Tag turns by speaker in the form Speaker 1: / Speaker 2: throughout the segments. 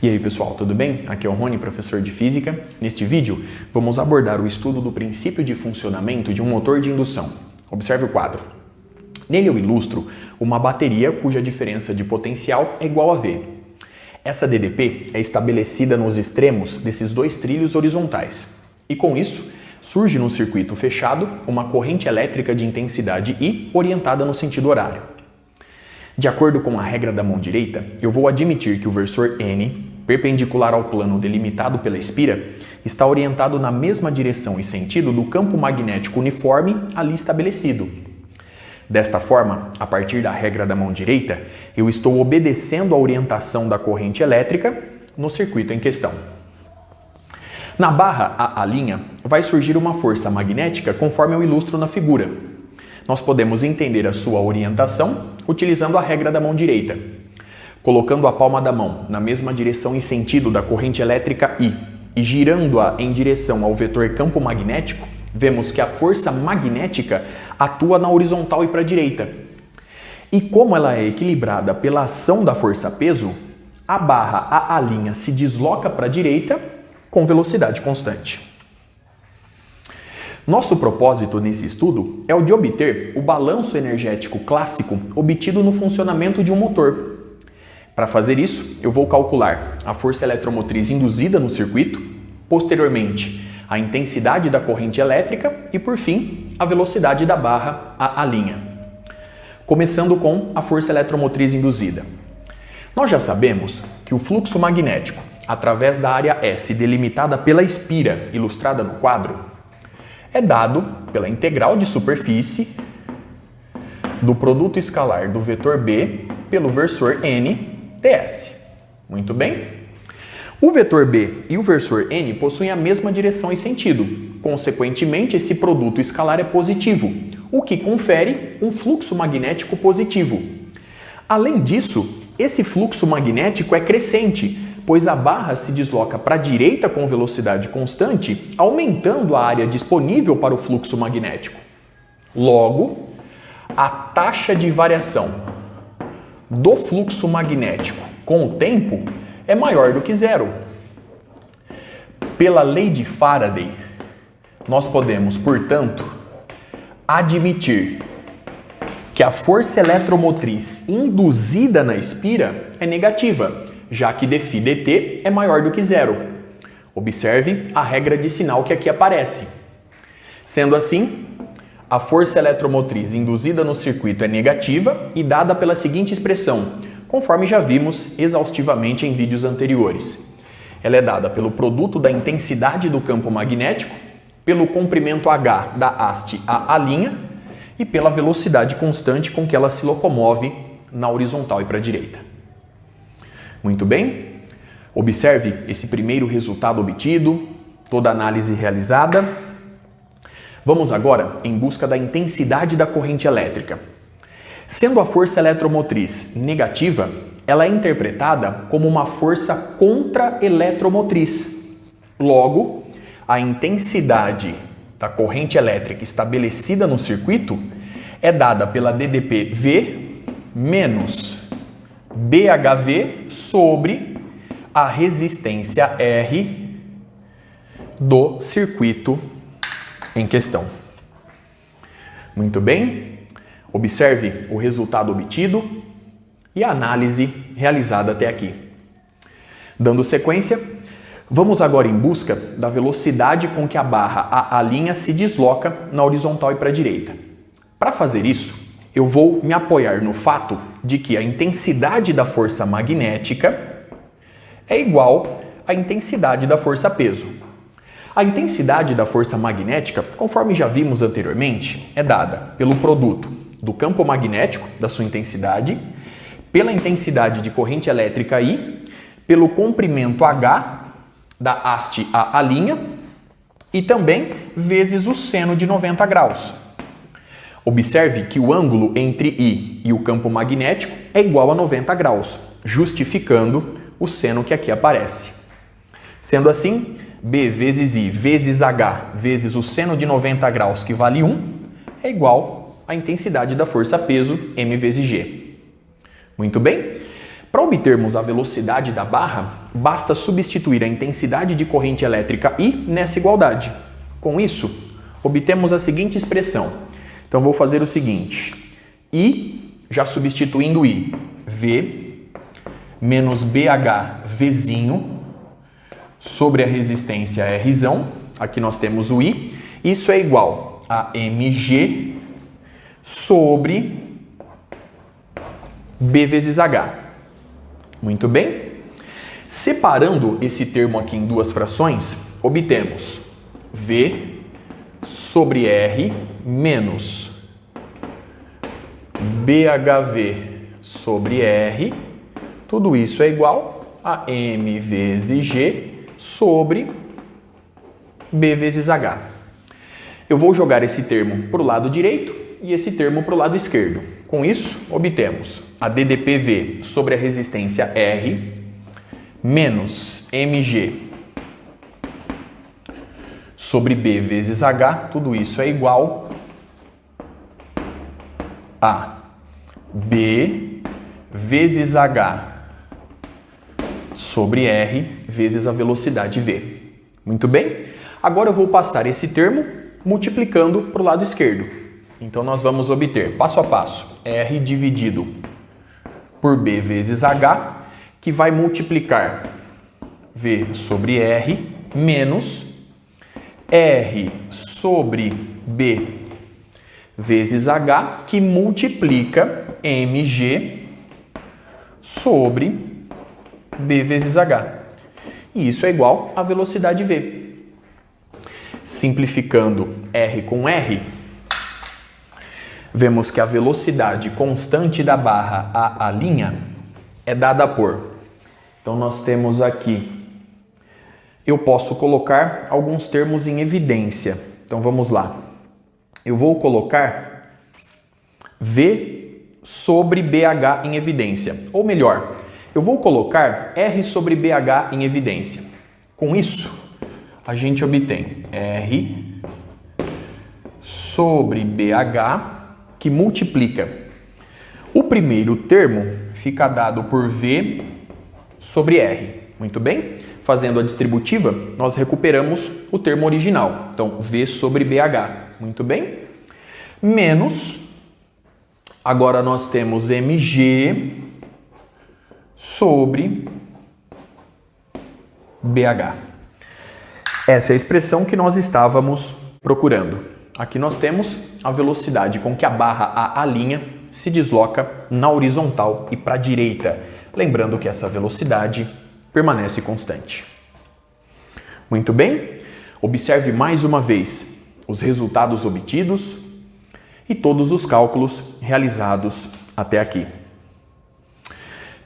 Speaker 1: E aí pessoal, tudo bem? Aqui é o Rony, professor de Física. Neste vídeo, vamos abordar o estudo do princípio de funcionamento de um motor de indução. Observe o quadro. Nele eu ilustro uma bateria cuja diferença de potencial é igual a V. Essa DDP é estabelecida nos extremos desses dois trilhos horizontais. E com isso, surge no circuito fechado uma corrente elétrica de intensidade I orientada no sentido horário. De acordo com a regra da mão direita, eu vou admitir que o versor N, perpendicular ao plano delimitado pela espira, está orientado na mesma direção e sentido do campo magnético uniforme ali estabelecido. Desta forma, a partir da regra da mão direita, eu estou obedecendo a orientação da corrente elétrica no circuito em questão. Na barra A', vai surgir uma força magnética conforme eu ilustro na figura. Nós podemos entender a sua orientação utilizando a regra da mão direita. Colocando a palma da mão na mesma direção e sentido da corrente elétrica I e girando-a em direção ao vetor campo magnético, vemos que a força magnética atua na horizontal e para a direita. E como ela é equilibrada pela ação da força-peso, a barra A' se desloca para a direita com velocidade constante. Nosso propósito nesse estudo é o de obter o balanço energético clássico obtido no funcionamento de um motor. Para fazer isso, eu vou calcular a força eletromotriz induzida no circuito, posteriormente a intensidade da corrente elétrica e, por fim, a velocidade da barra A'. Começando com a força eletromotriz induzida. Nós já sabemos que o fluxo magnético, através da área S delimitada pela espira ilustrada no quadro, é dado pela integral de superfície do produto escalar do vetor B pelo versor N ds. Muito bem? O vetor B e o versor N possuem a mesma direção e sentido. Consequentemente, esse produto escalar é positivo, o que confere um fluxo magnético positivo. Além disso, esse fluxo magnético é crescente, pois a barra se desloca para a direita com velocidade constante, aumentando a área disponível para o fluxo magnético. Logo, a taxa de variação do fluxo magnético com o tempo é maior do que zero. Pela lei de Faraday, nós podemos, portanto, admitir que a força eletromotriz induzida na espira é negativa, já que dφdt é maior do que zero. Observe a regra de sinal que aqui aparece. Sendo assim, a força eletromotriz induzida no circuito é negativa e dada pela seguinte expressão, conforme já vimos exaustivamente em vídeos anteriores. Ela é dada pelo produto da intensidade do campo magnético, pelo comprimento H da haste A' e pela velocidade constante com que ela se locomove na horizontal e para a direita. Muito bem? Observe esse primeiro resultado obtido, toda a análise realizada. Vamos agora em busca da intensidade da corrente elétrica. Sendo a força eletromotriz negativa, ela é interpretada como uma força contra-eletromotriz. Logo, a intensidade da corrente elétrica estabelecida no circuito é dada pela DDP V menos BHV sobre a resistência R do circuito em questão. Muito bem? Observe o resultado obtido e a análise realizada até aqui. Dando sequência, vamos agora em busca da velocidade com que a barra A' se desloca na horizontal e para a direita. Para fazer isso, eu vou me apoiar no fato de que a intensidade da força magnética é igual à intensidade da força-peso. A intensidade da força magnética, conforme já vimos anteriormente, é dada pelo produto do campo magnético, da sua intensidade, pela intensidade de corrente elétrica I, pelo comprimento H da haste A' e também vezes o seno de 90 graus. Observe que o ângulo entre I e o campo magnético é igual a 90 graus, justificando o seno que aqui aparece. Sendo assim, B vezes I vezes H vezes o seno de 90 graus, que vale 1, é igual à intensidade da força-peso M vezes G. Muito bem? Para obtermos a velocidade da barra, basta substituir a intensidade de corrente elétrica I nessa igualdade. Com isso, obtemos a seguinte expressão. Então, vou fazer o seguinte. I, já substituindo I, V menos BH Vzinho sobre a resistência Rzão. Aqui nós temos o I. Isso é igual a mg sobre B vezes H. Muito bem? Separando esse termo aqui em duas frações, obtemos V sobre R menos BHV sobre R. Tudo isso é igual a M vezes G sobre B vezes H. Eu vou jogar esse termo para o lado direito e esse termo para o lado esquerdo. Com isso, obtemos a DDPV sobre a resistência R menos Mg sobre B vezes H. Tudo isso é igual a B vezes H sobre R vezes a velocidade V. Muito bem? Agora eu vou passar esse termo multiplicando para o lado esquerdo. Então, nós vamos obter, passo a passo, R dividido por B vezes H, que vai multiplicar V sobre R menos R sobre B vezes H, que multiplica Mg sobre B vezes H. E isso é igual à velocidade V. Simplificando R com R, vemos que a velocidade constante da barra A' é dada por... Então, nós temos aqui... Eu posso colocar alguns termos em evidência. Então, vamos lá. Eu vou colocar V sobre BH em evidência. Ou melhor, eu vou colocar R sobre BH em evidência. Com isso, a gente obtém R sobre BH, que multiplica. O primeiro termo fica dado por V sobre R. Muito bem? Fazendo a distributiva, nós recuperamos o termo original. Então, V sobre BH. Muito bem? Menos, agora nós temos Mg sobre BH. Essa é a expressão que nós estávamos procurando. Aqui nós temos a velocidade com que a barra A' se desloca na horizontal e para a direita. Lembrando que essa velocidade permanece constante. Muito bem? Observe mais uma vez os resultados obtidos e todos os cálculos realizados até aqui.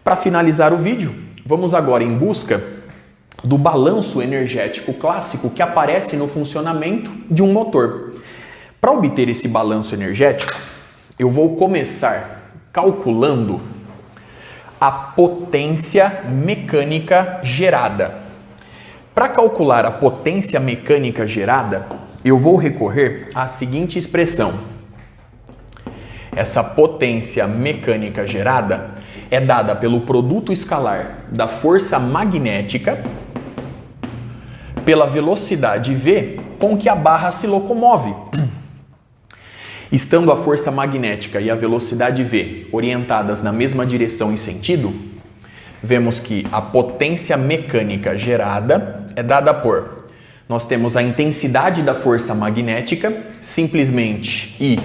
Speaker 1: Para finalizar o vídeo, vamos agora em busca do balanço energético clássico que aparece no funcionamento de um motor. Para obter esse balanço energético, eu vou começar calculando a potência mecânica gerada. Para calcular a potência mecânica gerada, eu vou recorrer à seguinte expressão. Essa potência mecânica gerada é dada pelo produto escalar da força magnética pela velocidade V com que a barra se locomove. Estando a força magnética e a velocidade V orientadas na mesma direção e sentido, vemos que a potência mecânica gerada é dada por... Nós temos a intensidade da força magnética, simplesmente I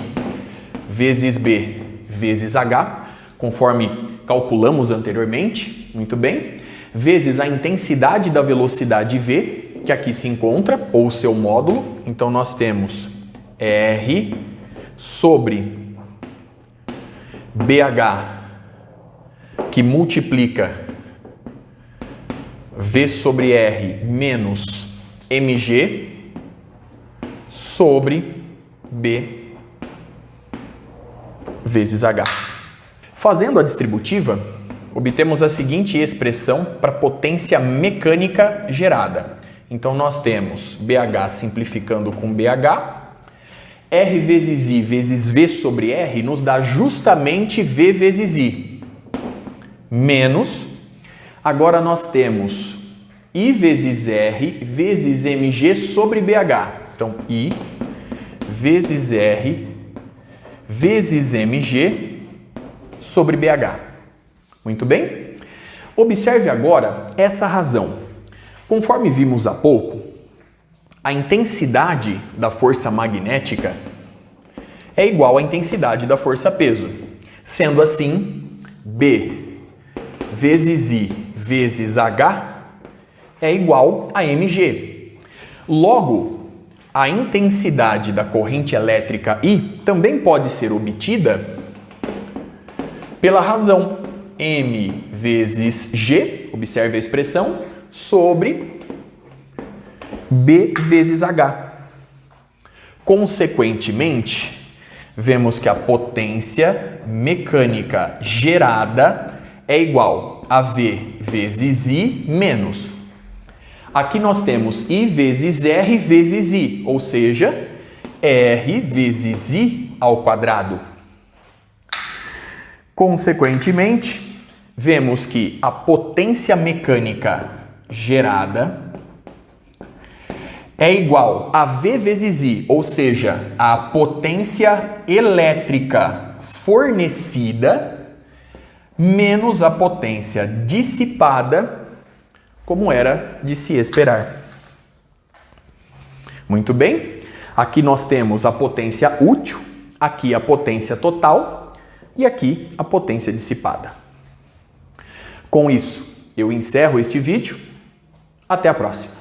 Speaker 1: vezes B vezes H, conforme calculamos anteriormente, muito bem, vezes a intensidade da velocidade V, que aqui se encontra, ou seu módulo. Então, nós temos R sobre BH, que multiplica V sobre R menos Mg sobre B vezes H. Fazendo a distributiva, obtemos a seguinte expressão para potência mecânica gerada. Então, nós temos BH simplificando com BH, R vezes I vezes V sobre R nos dá justamente V vezes I. menos, agora nós temos I vezes R vezes mg sobre BH. Então, I vezes R vezes mg sobre BH. Muito bem? Observe agora essa razão. Conforme vimos há pouco, a intensidade da força magnética é igual à intensidade da força-peso. Sendo assim, B vezes I vezes H é igual a mg. Logo, a intensidade da corrente elétrica I também pode ser obtida pela razão M vezes G, observe a expressão, sobre B vezes H. Consequentemente, vemos que a potência mecânica gerada é igual a V vezes I menos. Aqui nós temos I vezes R vezes I, ou seja, R vezes I ao quadrado. Consequentemente, vemos que a potência mecânica gerada é igual a V vezes I, ou seja, a potência elétrica fornecida menos a potência dissipada, como era de se esperar. Muito bem, aqui nós temos a potência útil, aqui a potência total e aqui a potência dissipada. Com isso, eu encerro este vídeo. Até a próxima.